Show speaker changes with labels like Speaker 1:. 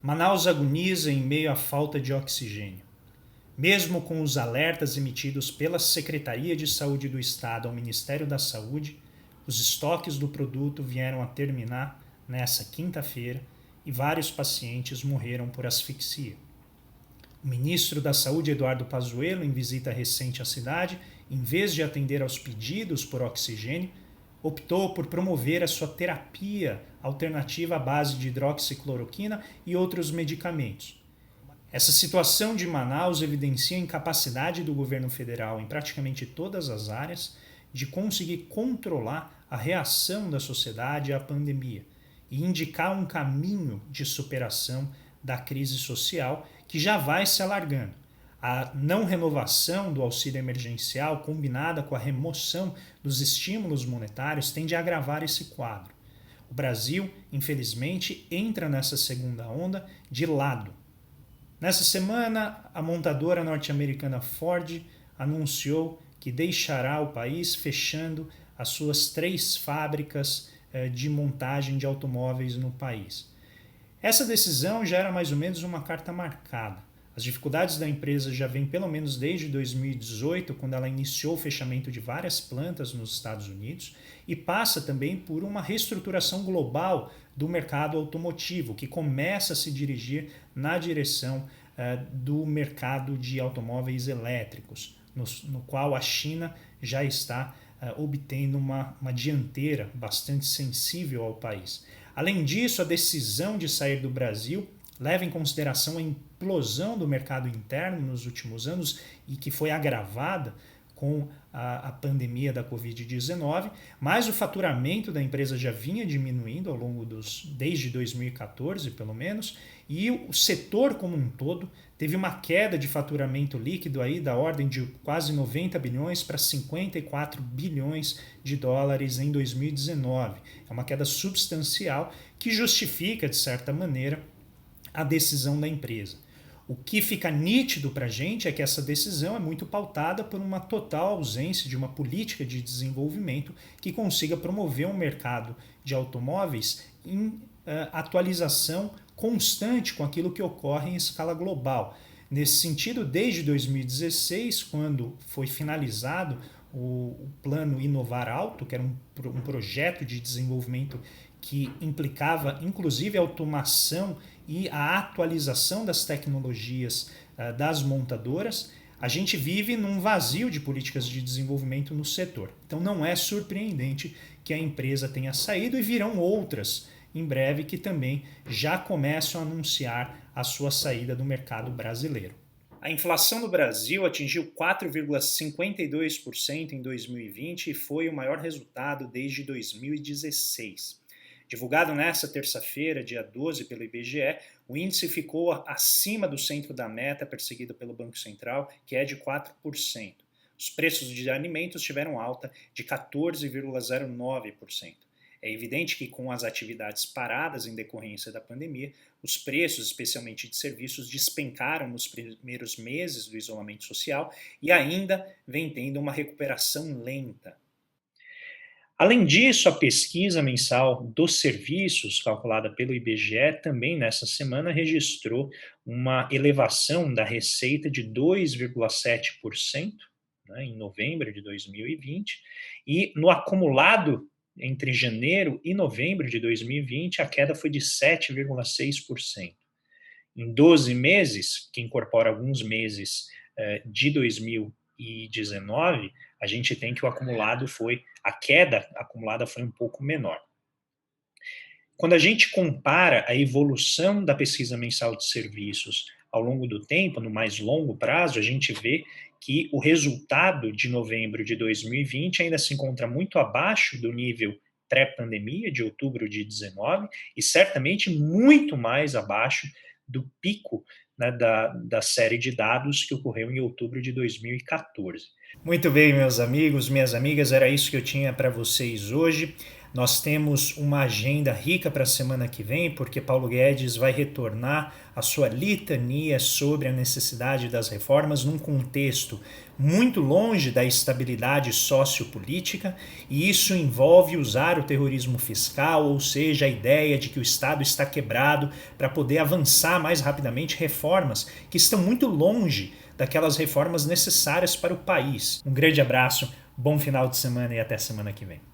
Speaker 1: Manaus agoniza em meio à falta de oxigênio. Mesmo com os alertas emitidos pela Secretaria de Saúde do Estado ao Ministério da Saúde, os estoques do produto vieram a terminar nesta quinta-feira e vários pacientes morreram por asfixia. O ministro da Saúde, Eduardo Pazuello, em visita recente à cidade, em vez de atender aos pedidos por oxigênio, optou por promover a sua terapia alternativa à base de hidroxicloroquina e outros medicamentos. Essa situação de Manaus evidencia a incapacidade do governo federal em praticamente todas as áreas de conseguir controlar a reação da sociedade à pandemia e indicar um caminho de superação da crise social que já vai se alargando. A não renovação do auxílio emergencial, combinada com a remoção dos estímulos monetários, tende a agravar esse quadro. O Brasil, infelizmente, entra nessa segunda onda de lado. Nessa semana, a montadora norte-americana Ford anunciou que deixará o país fechando as suas 3 fábricas de montagem de automóveis no país. Essa decisão já era mais ou menos uma carta marcada. As dificuldades da empresa já vêm pelo menos desde 2018, quando ela iniciou o fechamento de várias plantas nos Estados Unidos, e passa também por uma reestruturação global do mercado automotivo, que começa a se dirigir na direção do mercado de automóveis elétricos, no qual a China já está obtendo uma dianteira bastante sensível ao país. Além disso, a decisão de sair do Brasil leva em consideração a implosão do mercado interno nos últimos anos e que foi agravada com a pandemia da Covid-19, mas o faturamento da empresa já vinha diminuindo ao longo desde 2014, pelo menos, e o setor como um todo teve uma queda de faturamento líquido aí da ordem de quase 90 bilhões para 54 bilhões de dólares em 2019. É uma queda substancial que justifica, de certa maneira, a decisão da empresa. O que fica nítido para a gente é que essa decisão é muito pautada por uma total ausência de uma política de desenvolvimento que consiga promover um mercado de automóveis em atualização constante com aquilo que ocorre em escala global. Nesse sentido, desde 2016, quando foi finalizado o plano Inovar Alto, que era um projeto de desenvolvimento que implicava inclusive a automação e a atualização das tecnologias das montadoras, a gente vive num vazio de políticas de desenvolvimento no setor. Então não é surpreendente que a empresa tenha saído e virão outras em breve que também já começam a anunciar a sua saída do mercado brasileiro. A inflação no Brasil atingiu 4,52% em 2020 e foi o maior resultado desde 2016. Divulgado nesta terça-feira, dia 12, pelo IBGE, o índice ficou acima do centro da meta perseguido pelo Banco Central, que é de 4%. Os preços de alimentos tiveram alta de 14,09%. É evidente que, com as atividades paradas em decorrência da pandemia, os preços, especialmente de serviços, despencaram nos primeiros meses do isolamento social e ainda vem tendo uma recuperação lenta. Além disso, a pesquisa mensal dos serviços, calculada pelo IBGE, também nessa semana registrou uma elevação da receita de 2,7%, né, em novembro de 2020, e no acumulado entre janeiro e novembro de 2020, a queda foi de 7,6%. Em 12 meses, que incorpora alguns meses de 2019, a gente tem que a queda acumulada foi um pouco menor. Quando a gente compara a evolução da pesquisa mensal de serviços ao longo do tempo, no mais longo prazo, a gente vê que o resultado de novembro de 2020 ainda se encontra muito abaixo do nível pré-pandemia, de outubro de 19, e certamente muito mais abaixo do pico, né, da série de dados que ocorreu em outubro de 2014. Muito bem, meus amigos, minhas amigas, era isso que eu tinha para vocês hoje. Nós temos uma agenda rica para a semana que vem, porque Paulo Guedes vai retornar à sua litania sobre a necessidade das reformas num contexto muito longe da estabilidade sociopolítica, e isso envolve usar o terrorismo fiscal, ou seja, a ideia de que o Estado está quebrado para poder avançar mais rapidamente reformas que estão muito longe daquelas reformas necessárias para o país. Um grande abraço, bom final de semana e até semana que vem.